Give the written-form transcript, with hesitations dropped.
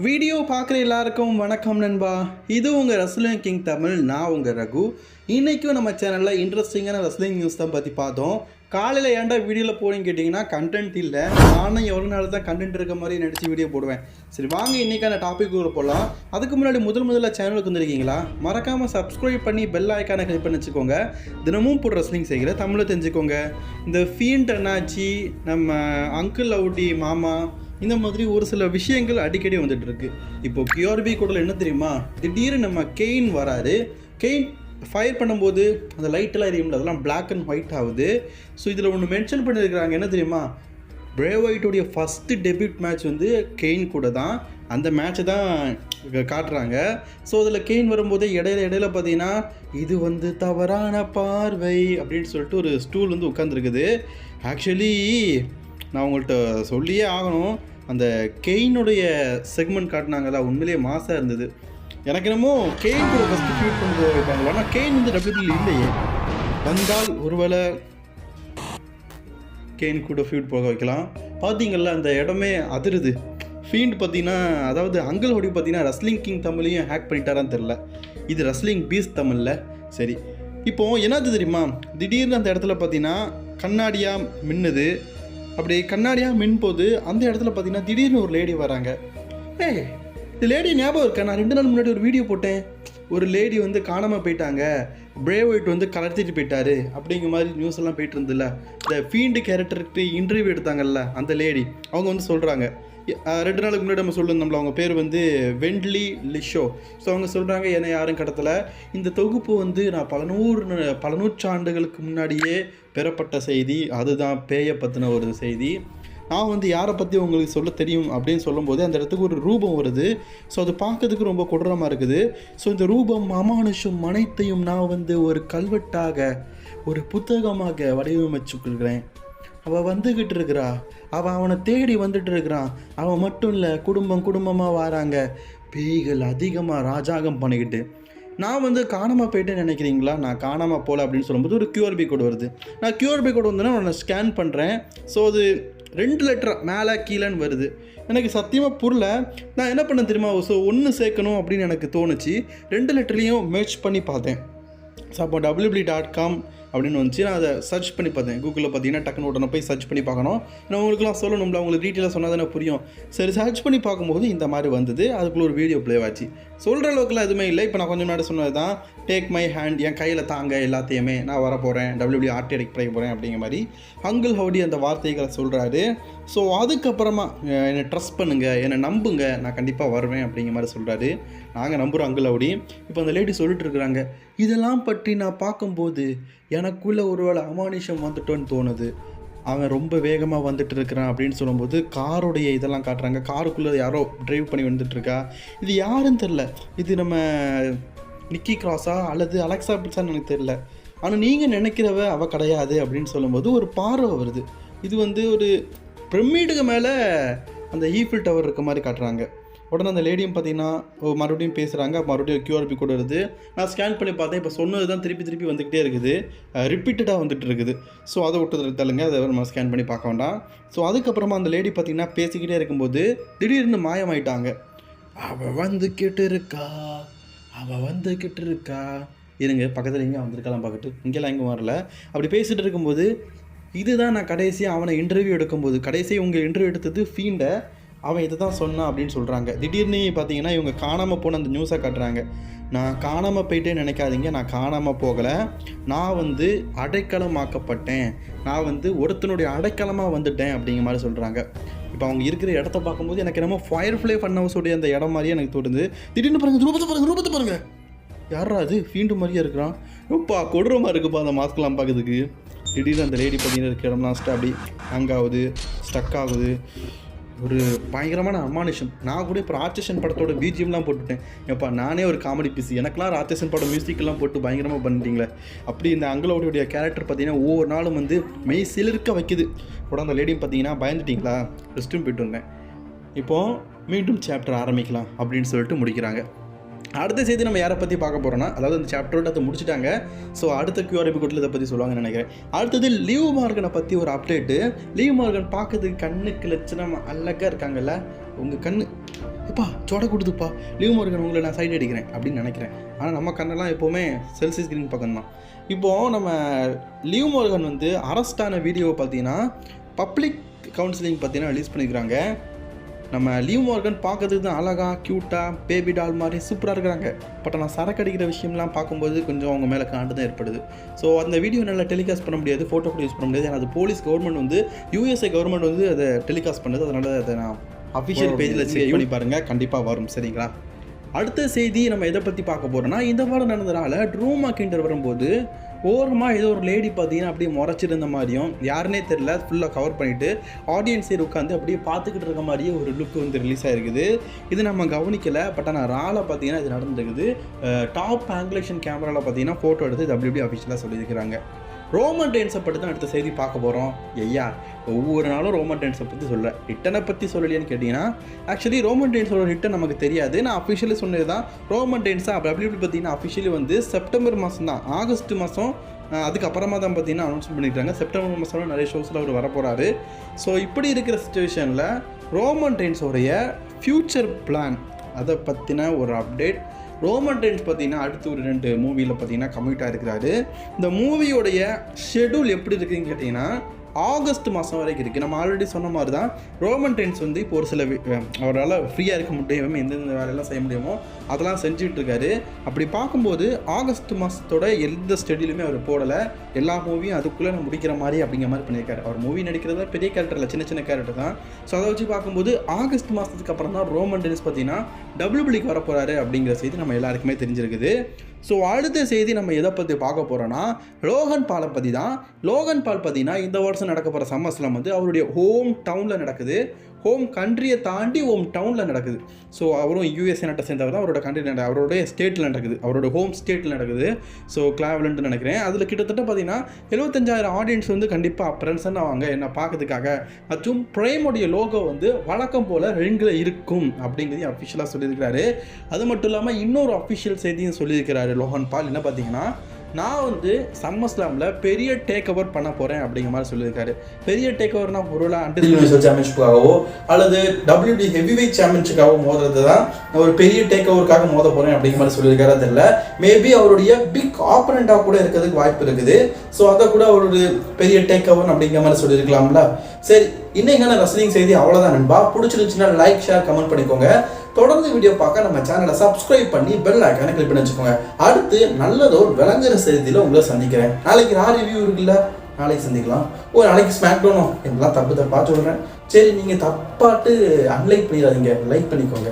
Video பார்க்குற எல்லாருக்கும் வணக்கம் நண்பா. இது உங்கள் ரெஸ்லிங் கிங் தமிழ். நான் உங்கள் ரகு. இன்றைக்கும் நம்ம சேனலில் இன்ட்ரெஸ்டிங்கான ரெஸ்லிங் நியூஸ் தான் பற்றி பார்த்தோம். காலையில் ஏன்டா வீடியோவில் போடுன்னு கேட்டிங்கன்னா கண்டென்ட் இல்லை. நானும் எவ்வளோ நாள் தான் கண்டென்ட் இருக்க மாதிரி நடித்து வீடியோ போடுவேன். சரி வாங்க இன்றைக்கான டாபிக் கூட போகலாம். அதுக்கு முன்னாடி முதல்ல சேனலுக்கு வந்துருக்கீங்களா? மறக்காமல் சப்ஸ்கிரைப் பண்ணி பெல் ஐக்கானை கிளிக் பண்ணி வச்சுக்கோங்க. தினமும் போடுற ரெஸ்லிங் செய்கிற தமிழை தெரிஞ்சுக்கோங்க. இந்த ஃபீண்ட் அண்ணாச்சி, நம்ம அங்கிள் லவுடி மாமா, இந்த மாதிரி ஒரு சில விஷயங்கள் அடிக்கடி வந்துட்டு இருக்கு. இப்போ கியூஆர்பி கூடல என்ன தெரியுமா, திடீர்னு நம்ம கெயின் வராரு. கெயின் ஃபயர் பண்ணும்போது அந்த லைட்டெல்லாம் எரியும்ல, அதெல்லாம் பிளாக் அண்ட் ஒயிட் ஆகுது. ஸோ இதில் ஒன்று மென்ஷன் பண்ணியிருக்கிறாங்க, என்ன தெரியுமா, பிரே ஒயிட்டோடைய ஃபஸ்ட்டு டெபியூட் மேட்ச் வந்து கெயின் கூட தான். அந்த மேட்ச்சை தான் காட்டுறாங்க. ஸோ அதில் கெயின் வரும்போதே இடையில பார்த்தீங்கன்னா இது வந்து தவறான பார்வை அப்படின்னு சொல்லிட்டு ஒரு ஸ்டூல் வந்து உட்காந்துருக்குது. ஆக்சுவலி நான் உங்கள்கிட்ட சொல்லியே ஆகணும், அந்த கெயினுடைய செக்மெண்ட் காட்டினாங்களா, உண்மையிலேயே மாசாக இருந்தது. எனக்கு என்னமோ கெயின் கூட ஃபஸ்ட்டு ஃபியூட் பண்ணி வைப்பாங்களா, ஆனால் கெயின் வந்து டபிள்யூபிள்யூ இல்லையே. வந்தால் ஒருவேளை கெயின் கூட ஃபியூட் போக வைக்கலாம். பார்த்தீங்கள்ல அந்த இடமே அதிருது. ஃபீண்ட் பார்த்தீங்கன்னா, அதாவது அங்கிள் ஹோடி பார்த்தீங்கன்னா ரெஸ்லிங் கிங் தமிழையும் ஹேக் பண்ணிட்டாரான்னு தெரில. இது ரெஸ்லிங் பீஸ் தமிழில். சரி, இப்போது என்னது தெரியுமா, திடீர்னு அந்த இடத்துல பார்த்தீங்கன்னா கண்ணாடியாக மின்னுது. அப்படி கண்ணாடியாக மின் போது அந்த இடத்துல பார்த்தீங்கன்னா திடீர்னு ஒரு லேடி வராங்க. இந்த லேடி ஞாபகம் இருக்கா? நான் 2 நாள் முன்னாடி ஒரு வீடியோ போட்டேன். ஒரு லேடி வந்து காணாமல் போயிட்டாங்க, பிரே ஒயிட் வந்து கலர்த்திட்டு போயிட்டாரு அப்படிங்கிற மாதிரி நியூஸ் எல்லாம் போயிட்டு இருந்ததில்ல. இந்த ஃபீல்டு கேரக்டருக்கு இன்டர்வியூ எடுத்தாங்கல்ல அந்த லேடி, அவங்க வந்து சொல்கிறாங்க, 2 நாளுக்கு முன்னாடி நம்ம சொல்லியிருந்தோம்ல, அவங்க பேர் வந்து வெண்ட்லி லிஷோ. ஸோ அவங்க சொல்கிறாங்க, என்னை யாரும் கடத்தலை. இந்த தொகுப்பு வந்து நான் பல நூற்றாண்டுகளுக்கு முன்னாடியே பெறப்பட்ட செய்தி. அதுதான் பேயை பற்றின ஒரு செய்தி. நான் வந்து யாரை பற்றி உங்களுக்கு சொல்ல தெரியும் அப்படின்னு சொல்லும்போது அந்த இடத்துக்கு ஒரு ரூபம் வருது. ஸோ அது பார்க்கறதுக்கு ரொம்ப கொடூரமாக இருக்குது. ஸோ இந்த ரூபம் அமானுஷம் அனைத்தையும் நான் வந்து ஒரு கல்வெட்டாக, ஒரு புத்தகமாக வடிவமைச்சுக்கிறேன். அவள் வந்துக்கிட்டு இருக்கிறா, அவனை தேடி வந்துட்டு இருக்கிறான். அவன் மட்டும் இல்லை, குடும்பமாக வராங்க, பேய்கள் அதிகமாக ராஜாகம் பண்ணிக்கிட்டு. நான் வந்து காணாமல் போயிட்டேன்னு நினைக்கிறீங்களா? நான் காணாமல் போகல அப்படின்னு சொல்லும்போது ஒரு கியூஆர்பி கோடு வருது. நான் கியூஆர்பி கோடு வந்தோன்னா நான் ஸ்கேன் பண்ணுறேன். ஸோ அது 2 லெட்டர் மேலே கீழேன்னு வருது. எனக்கு சத்தியமாக புரியல. நான் என்ன பண்ண தெரியுமா, ஸோ 1 சேர்க்கணும் அப்படின்னு எனக்கு தோணுச்சு. 2 லெட்டர்லேயும் மேட்ச் பண்ணி பார்த்தேன். ஸோ அப்போ www.com அப்படின்னு வந்துச்சு. நான் அதை சர்ச் பண்ணி பார்த்தேன். கூகுளில் பார்த்தீங்கன்னா டக்குன்னு உடனே போய் சர்ச் பண்ணி பார்க்கணும். நான் உங்களுக்குலாம் சொல்லணும்ல, உங்களுக்கு டீட்டெயிலாக சொன்னால் தானே புரியும். சரி, சர்ச் பண்ணி பார்க்கும்போது இந்த மாதிரி வந்தது. அதுக்குள்ளே ஒரு வீடியோ ப்ளே ஆச்சு. சொல்கிற அளவுக்குலாம் எதுவுமே இல்லை. இப்போ நான் கொஞ்சம் முன்னாடி சொன்னது தான், டேக் மை ஹேண்ட், என் கையில் தாங்க எல்லாத்தையுமே, நான் வர போகிறேன், டபிள்யூபிள்யூ ஆர்டி அடிக்க போகிறேன் அப்படிங்கிற மாதிரி அங்கிள் ஹவுடி அந்த வார்த்தைகளை சொல்கிறாரு. ஸோ அதுக்கப்புறமா என்னை ட்ரஸ்ட் பண்ணுங்கள், என்னை நம்புங்க, நான் கண்டிப்பாக வருவேன் அப்படிங்கிற மாதிரி சொல்கிறாரு. நாங்கள் நம்புகிறோம் அங்கிள் ஹவுடி. இப்போ அந்த லேடி சொல்லிட்டு இருக்கிறாங்க, இதெல்லாம் பற்றி நான் பார்க்கும்போது எனக்குள்ளே ஒருவேளை அமானுஷம் வந்துட்டோன்னு தோணுது. அவன் ரொம்ப வேகமாக வந்துட்டு இருக்கிறான் அப்படின்னு சொல்லும்போது காரோடைய இதெல்லாம் காட்டுறாங்க. காருக்குள்ளே யாரோ ட்ரைவ் பண்ணி வந்துட்டுருக்கா. இது யாருன்னு தெரில. இது நம்ம நிக்கி கிராஸா அல்லது அலெக்சா பிட்ஸான்னு எனக்கு தெரில. ஆனால் நீங்கள் நினைக்கிறவ அவள் கிடையாது அப்படின்னு சொல்லும்போது ஒரு பார்வை வருது. இது வந்து ஒரு பிரமிடுக்கு மேலே அந்த ஈஃபில் டவர் இருக்க மாதிரி காட்டுறாங்க. உடனே அந்த லேடியும் பார்த்தீங்கன்னா மறுபடியும் பேசுகிறாங்க. மறுபடியும் கியூஆர்பி கோடு வருது. நான் ஸ்கேன் பண்ணி பார்த்தேன். இப்போ சொன்னது தான் திருப்பி வந்துக்கிட்டே இருக்குது, ரிப்பீட்டடாக வந்துட்டு இருக்குது. ஸோ அதை விட்டு தள்ளுங்க, அதை நம்ம ஸ்கேன் பண்ணி பார்க்க வேண்டாம். ஸோ அதுக்கப்புறமா அந்த லேடி பார்த்திங்கன்னா பேசிக்கிட்டே இருக்கும்போது திடீர்னு மாயமாயிட்டாங்க. அவள் வந்துக்கிட்டு இருக்கா, இருங்க பக்கத்தில் எங்கே வந்திருக்கலாம் பார்க்கட்டு, இங்கெல்லாம் எங்கே வரல. அப்படி பேசிகிட்டு இருக்கும்போது இதுதான் நான் கடைசியாக அவனை இன்டர்வியூ எடுக்கும்போது, கடைசியாக உங்கள் இன்டர்வியூ எடுத்தது ஃபீண்டை, அவன் இதை தான் சொன்னான் அப்படின்னு சொல்கிறாங்க. திடீர்னு பார்த்தீங்கன்னா இவங்க காணாமல் போன அந்த நியூஸை காட்டுறாங்க. நான் காணாமல் போயிட்டேன்னு நினைக்காதீங்க, நான் காணாமல் போகலை, நான் வந்து அடைக்கலமாக்கப்பட்டேன், நான் வந்து ஒருத்தனுடைய அடைக்கலமாக வந்துட்டேன் அப்படிங்கிற மாதிரி சொல்கிறாங்க. இப்போ அவங்க இருக்கிற இடத்த பார்க்கும்போது எனக்கு என்னமோ ஃபயர்ஃப்ளை பண்ண ஹவுஸோடைய அந்த இடம் மாதிரியே எனக்கு தோணுது. திடீர்னு ரூபத்தை பாருங்க, யாரா அது ஃபீண்டு மாதிரியே இருக்கிறான். இப்பா கொடூரமாக இருக்குப்பா அந்த மாஸ்க்லாம் பார்க்குறதுக்கு. திடீர்னு அந்த லேடி பார்த்தீங்கன்னா இருக்க இடம்லாம் அப்படி ஹேங் ஆகுது, ஸ்டக் ஆகுது. ஒரு பயங்கரமான அமானுஷம். நான் கூட இப்போ ராட்சசன் படத்தோட பிஜிஎம்லாம் போட்டுவிட்டேன். எப்பா நானே ஒரு காமெடி பீஸ், எனக்குலாம் ராட்சசன் படம் மியூசிக்கெல்லாம் போட்டு பயங்கரமாக பண்ணிட்டீங்களே. அப்படி இந்த அங்கிளோடைய கேரக்டர் பார்த்தீங்கன்னா ஒவ்வொரு நாளும் வந்து மெய் சிலிர்க்க வைக்குது. உடனே அந்த லேடியும் பார்த்தீங்கன்னா பயந்துட்டிங்களா, ரெஸ்ட்ரூம் போய்ட்டு வந்தேன், இப்போது மீண்டும் சாப்டர் ஆரம்பிக்கலாம் அப்படின்னு சொல்லிட்டு முடிக்கிறாங்க. அடுத்த செய்தி நம்ம யாரை பற்றி பார்க்க போகிறோம்னா, அதாவது இந்த சாப்டரோட அதை முடிச்சுட்டாங்க. ஸோ அடுத்த QRP கோட்டில் இதை பற்றி சொல்லுவாங்கன்னு நினைக்கிறேன். அடுத்தது லிவ் மார்கனை பற்றி ஒரு அப்டேட்டு. லிவ் மார்கன் பார்க்கறதுக்கு கண்ணுக்கு லட்சணம் அழகாக இருக்காங்கல்ல. உங்கள் கண்ணு எப்பா சோட கொடுத்துப்பா, லிவ் மார்கன் உங்களை நான் சைடு அடிக்கிறேன் அப்படின்னு நினைக்கிறேன். ஆனால் நம்ம கண்ணெல்லாம் எப்போவுமே செல்ஃபி ஸ்க்ரீன் பக்கம் தான். இப்போது நம்ம லிவ் மார்கன் வந்து அரெஸ்டான வீடியோவை பார்த்தீங்கன்னா பப்ளிக் கவுன்சிலிங் பார்த்தீங்கன்னா ரிலீஸ் பண்ணிக்கிறாங்க. நம்ம லிவ் மார்கன் பார்க்கறதுக்கு தான் அழகாக க்யூட்டாக பேபி டால் மாதிரி சூப்பராக இருக்கிறாங்க. பட் நான் சரக்கு அடிக்கிற விஷயம்லாம் பார்க்கும்போது கொஞ்சம் அவங்க மேலே காண்டு தான் ஏற்படுது. ஸோ அந்த வீடியோ நல்லா டெலிகாஸ்ட் பண்ண முடியாது, ஃபோட்டோ கூட யூஸ் பண்ண முடியாது. அது போலீஸ் கவர்மெண்ட் வந்து USA கவர்மெண்ட் வந்து அதை டெலிகாஸ்ட் பண்ணுது. அதனால் அதை நான் அஃபிஷியல் பேஜில் செக் பண்ணி பாருங்கள், கண்டிப்பாக வரும். சரிங்களா? அடுத்த செய்தி நம்ம எதை பற்றி பார்க்க போகிறோம்னா, இந்த வாரம் நடந்ததுனால ட்ரூ மார்க்கெண்டர் வரும்போது ஓரமாக ஏதோ ஒரு லேடி பார்த்தீங்கன்னா அப்படியே முறைச்சிருந்த மாதிரியும், யாருனே தெரில, ஃபுல்லாக கவர் பண்ணிவிட்டு ஆடியன்ஸே உட்காந்து அப்படியே பார்த்துக்கிட்டு இருக்க மாதிரியே ஒரு லுக் வந்து ரிலீஸ் ஆகிருக்குது. இது நம்ம கவனிக்கலை. பட் ஆனால் ராவில் பார்த்தீங்கன்னா இது நடந்துருக்குது. டாப் ஆங்குலேஷன் கேமராவில் பார்த்தீங்கன்னா ஃபோட்டோ எடுத்து இது அப்படி அஃபிஷியலாக சொல்லியிருக்கிறாங்க. ரோமன் ரெயின்ஸை பற்றி தான் அடுத்த செய்தி பார்க்க போகிறோம். ஐயா ஒவ்வொரு நாளும் ரோமன் ரெயின்ஸை பற்றி சொல்ல, ஹிட்டனை பற்றி சொல்லலையான்னு கேட்டிங்கன்னா, ஆக்சுவலி ரோமன் ரெயின்ஸோட ஹிட்டை நமக்கு தெரியாது. நான் அஃபிஷியலி சொன்னது தான். ரோமன் ரெயின்ஸாக WWE பார்த்தீங்கன்னா அஃபிஷியலி வந்து செப்டம்பர் மாதம் தான், ஆகஸ்ட் மாதம் அதுக்கப்புறமா தான் பார்த்தீங்கன்னா அனௌன்ஸ் பண்ணியிருக்காங்க. செப்டம்பர் மாதம் நிறைய ஷோஸில் அவர் வரப்போகிறாரு. ஸோ இப்படி இருக்கிற சுச்சுவேஷனில் ரோமன் ரெயின்ஸோடைய ஃப்யூச்சர் பிளான் அதை பற்றின ஒரு அப்டேட். ரோமன் ரெயின்ஸ் பார்த்தீங்கன்னா அடுத்து ஒரு 2 மூவியில் பார்த்தீங்கன்னா கமிட் ஆகிருக்கிறாரு. இந்த மூவியோடைய ஷெடியூல் எப்படி இருக்குதுன்னு கேட்டிங்கன்னா ஆகஸ்ட் மாதம் வரைக்கும் இருக்குது. நம்ம ஆல்ரெடி சொன்ன மாதிரி தான் ரோமன் ரெயின்ஸ் வந்து இப்போ ஒரு சில அவரால் ஃப்ரீயாக இருக்க முடியாமல் எந்தெந்த வேலையெல்லாம் செய்ய முடியுமோ அதெல்லாம் செஞ்சுட்ருக்காரு. அப்படி பார்க்கும்போது ஆகஸ்ட் மாதத்தோட எந்த ஸ்டெடியிலுமே அவர் போடலை. எல்லா மூவியும் அதுக்குள்ளே நான் முடிக்கிற மாதிரி அப்படிங்கிற மாதிரி பண்ணியிருக்காரு. அவர் மூவி நடிக்கிறதா பெரிய கேரக்டர் இல்லை, சின்ன சின்ன கேரக்டர் தான். ஸோ அதை வச்சு பார்க்கும்போது ஆகஸ்ட் மாதத்துக்கு அப்புறம் தான் ரோமன் ரெயின்ஸ் பார்த்தீங்கன்னா WWEக்கு வரப்போகிறாரு அப்படிங்கிற செய்தி நம்ம எல்லாருக்குமே தெரிஞ்சிருக்குது. ஸோ அடுத்த செய்தி நம்ம எதை பற்றி பார்க்க போகிறோன்னா லோகன் பாலை பற்றி தான். லோகன் பால் பார்த்தீங்கன்னா இந்த வருஷம் நடக்க போகிற சம்மர்ஸ்லாம் வந்து அவருடைய ஹோம் டவுனில் நடக்குது. ஹோம் கண்ட்ரியை தாண்டி ஹோம் டவுனில் நடக்குது. ஸோ அவரும் USA நாட்டை சேர்ந்தவர் தான். அவரோட கண்ட்ரி அவருடைய ஸ்டேட்டில் நடக்குது, அவரோட ஹோம் ஸ்டேட்டில் நடக்குது. ஸோ கிளாவ்லண்ட்னு நினைக்கிறேன். அதில் கிட்டத்தட்ட பார்த்தீங்கன்னா 75,000 ஆடியன்ஸ் வந்து கண்டிப்பாக ப்ரெசன்ட் ஆவாங்க என்ன பார்க்கறதுக்காக. மற்றும் பிரைமோடைய லோகோ வந்து வழக்கம் போல் ரிங்கில் இருக்கும் அப்படிங்கிறதையும் அஃபிஷியலாக சொல்லியிருக்கிறாரு. அது மட்டும் இல்லாமல் இன்னொரு அஃபிஷியல் செய்தியும் சொல்லியிருக்கிறாரு லோகன் பால். என்ன பார்த்தீங்கன்னா, நான் வந்து சம்மர்ஸ்லாமில் பெரிய டேக் ஓவர் பண்ண போகிறேன் அப்படிங்கிற மாதிரி சொல்லியிருக்காரு. பெரிய டேக் ஓவர்னா பொருளா அன்டில் சாம்பியன்ஷிப்புக்காகவோ அல்லது WWE ஹெவிவெயிட் சாம்பியன்ஷிப்புக்காகவோ மோதுறது தான் ஒரு பெரிய டேக் ஓவருக்காக மோத போகிறேன் அப்படிங்கிற மாதிரி சொல்லியிருக்காரு. அது இல்லை, மேபி அவருடைய பிக் ஆப்பனண்ட்டாக கூட இருக்கிறதுக்கு வாய்ப்பு இருக்குது. ஸோ அதை கூட அவருடைய பெரிய டேக் ஓவர் அப்படிங்கிற மாதிரி சொல்லியிருக்கலாம்ல. சரி, இன்னைக்கான ரெஸ்லிங் செய்தி அவ்வளோதான் நண்பா. பிடிச்சிருந்துச்சுன்னா லைக், ஷேர், கமெண்ட் பண்ணிக்கோங்க. தொடர்ந்து வீடியோ பார்க்க நம்ம சேனலை சப்ஸ்கிரைப் பண்ணி பெல் ஐக்கானை கிளிக் பண்ணி வச்சுக்கோங்க. அடுத்து நல்லதோ விளங்குற செய்தியில் உங்களை சந்திக்கிறேன். நாளைக்கு ரிவ்யூ இருக்குல்ல, நாளைக்கு சந்திக்கலாம். ஒரு நாளைக்கு ஸ்மாக் டவுனோ எல்லாம் தப்பா சொல்கிறேன். சரி, நீங்கள் தப்பாட்டு அன்லைக் பண்ணிடாதீங்க, லைக் பண்ணிக்கோங்க.